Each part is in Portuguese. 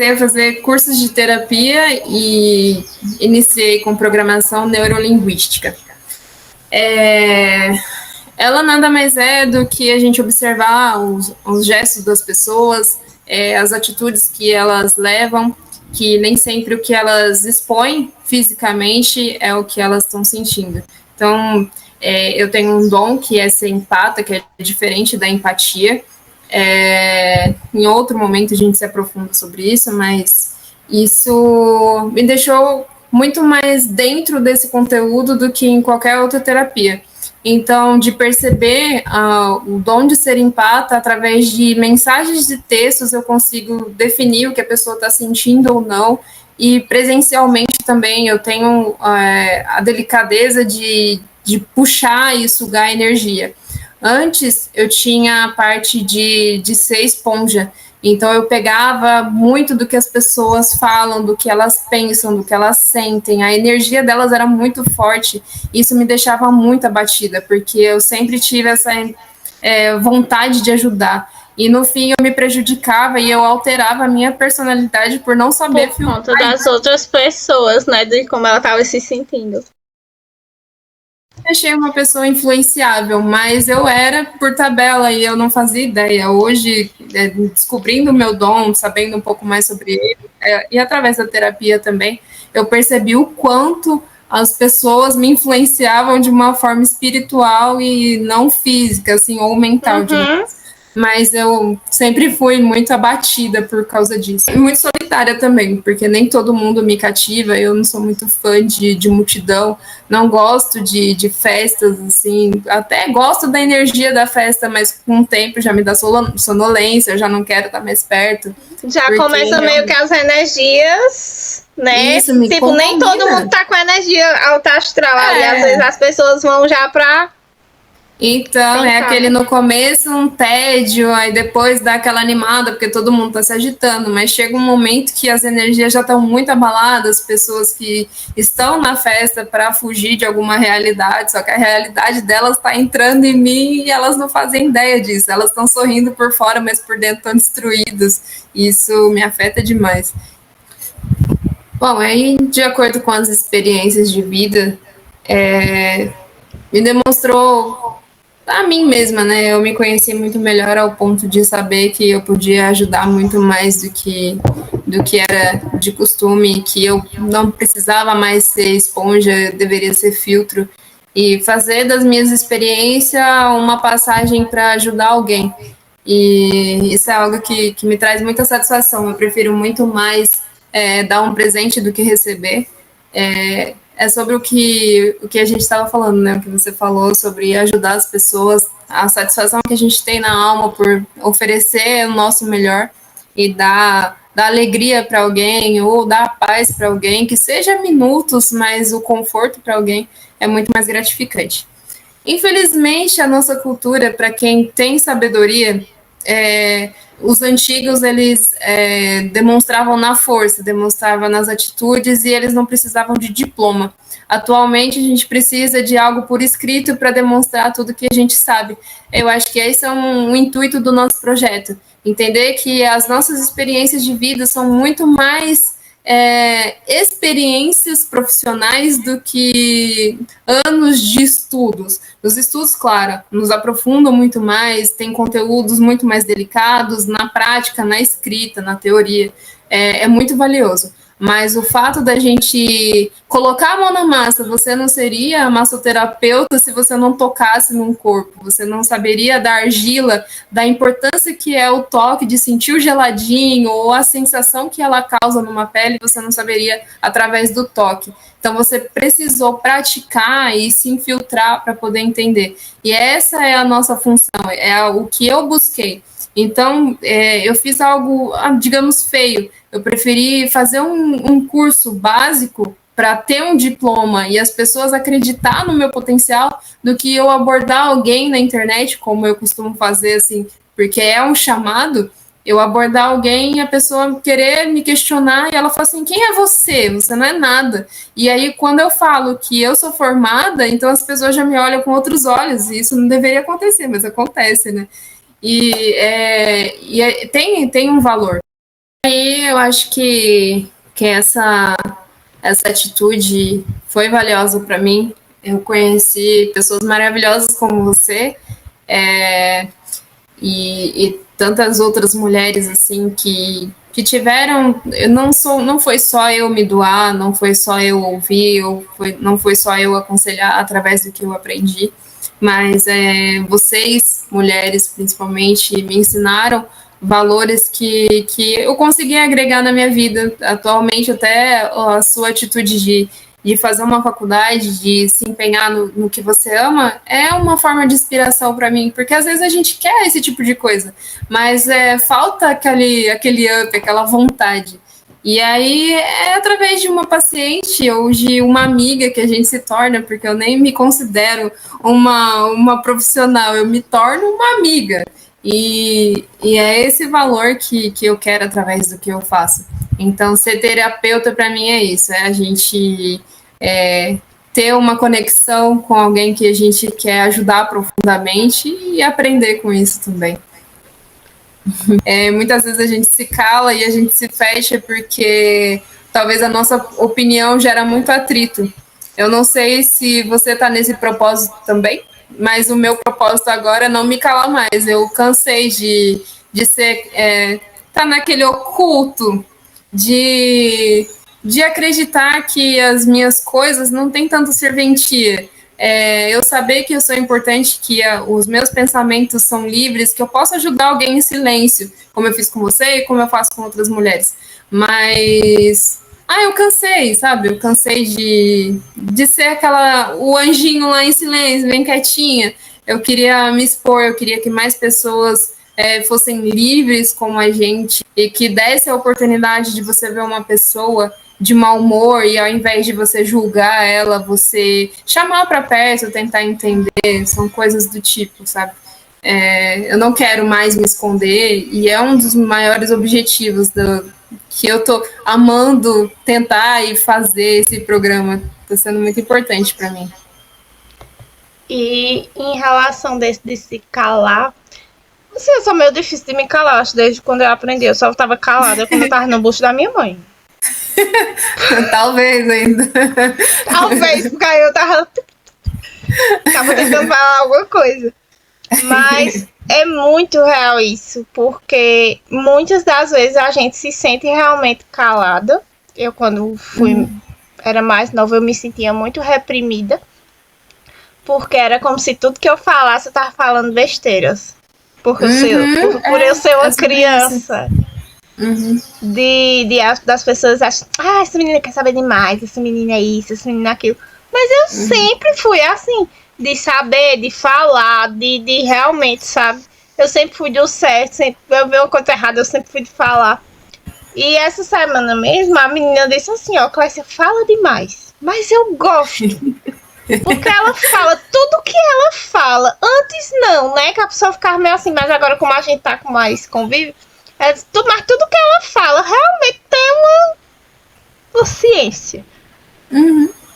comecei a fazer cursos de terapia e iniciei com programação neurolinguística. Ela nada mais é do que a gente observar os gestos das pessoas, as atitudes que elas levam, que nem sempre o que elas expõem fisicamente é o que elas estão sentindo. Então, eu tenho um dom que é ser empata, que é diferente da empatia. Em outro momento a gente se aprofunda sobre isso, mas isso me deixou muito mais dentro desse conteúdo do que em qualquer outra terapia. Então, de perceber o dom de ser empata, através de mensagens de textos, eu consigo definir o que a pessoa está sentindo ou não. E presencialmente também eu tenho a delicadeza de puxar e sugar energia. Antes, eu tinha a parte de ser esponja. Então, eu pegava muito do que as pessoas falam, do que elas pensam, do que elas sentem. A energia delas era muito forte. Isso me deixava muito abatida, porque eu sempre tive essa vontade de ajudar. E, no fim, eu me prejudicava e eu alterava a minha personalidade por não saber filtrar. Por conta das outras pessoas, né? De como ela estava se sentindo. Achei uma pessoa influenciável, mas eu era por tabela e eu não fazia ideia. Hoje, descobrindo o meu dom, sabendo um pouco mais sobre ele, e através da terapia também, eu percebi o quanto as pessoas me influenciavam de uma forma espiritual e não física, assim, ou mental, digamos. Mas eu sempre fui muito abatida por causa disso. E muito solitária também, porque nem todo mundo me cativa, eu não sou muito fã de multidão, não gosto de festas, assim, até gosto da energia da festa, mas com o tempo já me dá sonolência, eu já não quero estar mais perto. Já começa meio que as energias, né? Isso, me tipo, contamina. Nem todo mundo tá com energia alta astral ali, às vezes as pessoas vão já pra... Então, é aquele no começo um tédio, aí depois dá aquela animada, porque todo mundo tá se agitando, mas chega um momento que as energias já estão muito abaladas, pessoas que estão na festa para fugir de alguma realidade, só que a realidade delas está entrando em mim e elas não fazem ideia disso, elas estão sorrindo por fora, mas por dentro estão destruídas. Isso me afeta demais. Bom, aí, de acordo com as experiências de vida, me demonstrou a mim mesma, né? Eu me conheci muito melhor ao ponto de saber que eu podia ajudar muito mais do que era de costume, que eu não precisava mais ser esponja, deveria ser filtro, e fazer das minhas experiências uma passagem para ajudar alguém. E isso é algo que me traz muita satisfação. Eu prefiro muito mais dar um presente do que receber. É sobre o que a gente estava falando, né? O que você falou sobre ajudar as pessoas, a satisfação que a gente tem na alma por oferecer o nosso melhor e dar alegria para alguém ou dar paz para alguém, que seja minutos, mas o conforto para alguém é muito mais gratificante. Infelizmente, a nossa cultura, para quem tem sabedoria, os antigos eles demonstravam na força, demonstravam nas atitudes e eles não precisavam de diploma. Atualmente a gente precisa de algo por escrito para demonstrar tudo que a gente sabe. Eu acho que esse é um intuito do nosso projeto, entender que as nossas experiências de vida são muito mais experiências profissionais do que anos de estudos. Os estudos, claro, nos aprofundam muito mais, tem conteúdos muito mais delicados na prática, na escrita, na teoria. É muito valioso. Mas o fato da gente colocar a mão na massa, você não seria massoterapeuta se você não tocasse num corpo, você não saberia da argila, da importância que é o toque, de sentir o geladinho, ou a sensação que ela causa numa pele, você não saberia através do toque. Então você precisou praticar e se infiltrar para poder entender. E essa é a nossa função, é o que eu busquei. Então, eu fiz algo, digamos, feio. Eu preferi fazer um curso básico para ter um diploma e as pessoas acreditar no meu potencial do que eu abordar alguém na internet, como eu costumo fazer, assim, porque é um chamado, eu abordar alguém e a pessoa querer me questionar e ela fala assim, quem é você? Você não é nada. E aí, quando eu falo que eu sou formada, então as pessoas já me olham com outros olhos, e isso não deveria acontecer, mas acontece, né? Tem um valor. E eu acho que essa atitude foi valiosa para mim. Eu conheci pessoas maravilhosas como você, e tantas outras mulheres assim que tiveram. Não foi só eu me doar, não foi só eu ouvir, não foi só eu aconselhar através do que eu aprendi, mas vocês, mulheres principalmente, me ensinaram valores que eu consegui agregar na minha vida. Atualmente, até a sua atitude de fazer uma faculdade, de se empenhar no que você ama, é uma forma de inspiração para mim, porque às vezes a gente quer esse tipo de coisa, mas falta aquele up, aquela vontade. E aí é através de uma paciente ou de uma amiga que a gente se torna, porque eu nem me considero uma profissional, eu me torno uma amiga. E é esse valor que eu quero através do que eu faço. Então, ser terapeuta para mim é isso, é a gente ter uma conexão com alguém que a gente quer ajudar profundamente e aprender com isso também. Muitas vezes a gente se cala e a gente se fecha porque talvez a nossa opinião gera muito atrito. Eu não sei se você está nesse propósito também, mas o meu propósito agora é não me calar mais. Eu cansei de ser tá naquele oculto de acreditar que as minhas coisas não têm tanta serventia. Eu saber que eu sou importante, que os meus pensamentos são livres, que eu posso ajudar alguém em silêncio, como eu fiz com você e como eu faço com outras mulheres. Mas eu cansei, sabe? Eu cansei de ser o anjinho lá em silêncio, bem quietinha. Eu queria me expor, eu queria que mais pessoas fossem livres como a gente e que desse a oportunidade de você ver uma pessoa de mau humor e ao invés de você julgar ela, você chamar para perto, tentar entender, são coisas do tipo, sabe? Eu não quero mais me esconder e é um dos maiores objetivos que eu tô amando tentar e fazer esse programa. Tá sendo muito importante para mim. E em relação de se calar, assim, eu sou meio difícil de me calar, acho, desde quando eu aprendi. Eu só tava calada quando eu tava no bucho da minha mãe. Talvez ainda. Talvez, porque aí eu tava tentando falar alguma coisa. Mas é muito real isso, porque muitas das vezes a gente se sente realmente calada. Eu, quando era mais nova, eu me sentia muito reprimida, porque era como se tudo que eu falasse eu tava falando besteiras. Porque por eu ser uma criança. Das pessoas acham, essa menina quer saber demais, essa menina é isso, essa menina é aquilo. Mas eu sempre fui assim, de saber, de falar, de realmente, sabe? Eu sempre fui do certo, sempre eu vi uma coisa errada, eu sempre fui de falar. E essa semana mesmo, a menina disse assim, Clécia, fala demais, mas eu gosto. Porque ela fala tudo que ela fala. Antes não, né? Que a pessoa ficava meio assim, mas agora como a gente tá com mais convívio, mas tudo que ela fala realmente tem uma ciência.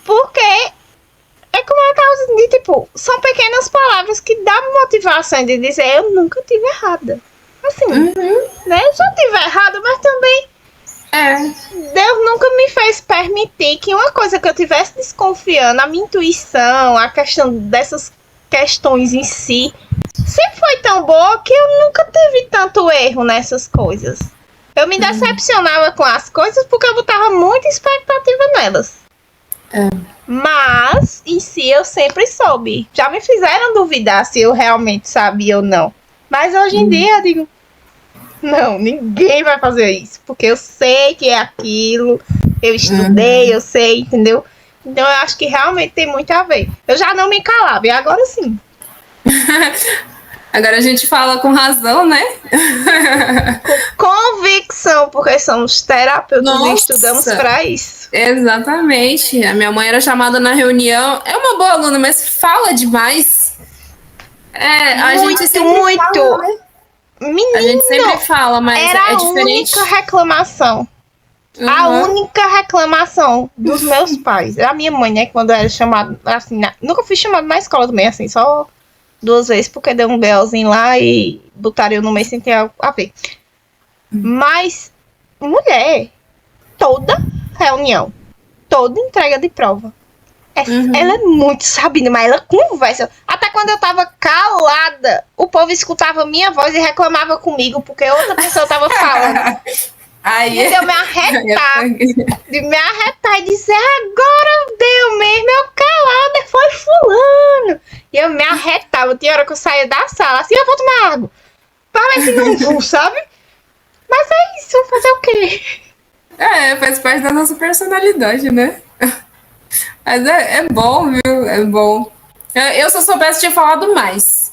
Porque é como ela tava dizendo, tipo, são pequenas palavras que dão motivação de dizer, eu nunca tive errada. Assim, né? Eu já tive errada, mas também Deus nunca me fez permitir que uma coisa que eu tivesse desconfiando, a minha intuição, a questão dessas questões em si, sempre foi tão boa que eu nunca tive tanto erro nessas coisas. Eu me decepcionava com as coisas porque eu botava muita expectativa nelas. Mas, em si, eu sempre soube. Já me fizeram duvidar se eu realmente sabia ou não. Mas hoje em dia eu digo, não, ninguém vai fazer isso. Porque eu sei que é aquilo. Eu estudei, eu sei, entendeu? Então eu acho que realmente tem muito a ver. Eu já não me calava, e agora sim. Agora a gente fala com razão, né? Com convicção, porque somos terapeutas e estudamos para isso. Exatamente. A minha mãe era chamada na reunião. É uma boa aluna, mas fala demais. A gente sempre fala, né? Menino, a gente sempre fala, mas era é diferente. A única reclamação. A única reclamação dos meus pais. A minha mãe, né, quando era chamada, assim, nunca fui chamada na escola também, assim, só 2 vezes, porque deu um belzinho lá e botaram eu no meio sem ter a ver. Mas mulher, toda reunião, toda entrega de prova. Ela é muito sabida, mas ela conversa. Até quando eu tava calada, o povo escutava minha voz e reclamava comigo, porque outra pessoa tava falando. Aí, E eu me arretar, de me arretar e dizer, agora deu mesmo, eu calada, foi fulano. E eu me arretava, tinha hora que eu saía da sala, assim, eu vou tomar água. Parece que não vou, sabe? Mas é isso, fazer o quê? faz parte da nossa personalidade, né? Mas é bom, viu? É bom. Eu, se eu soubesse, tinha falado mais.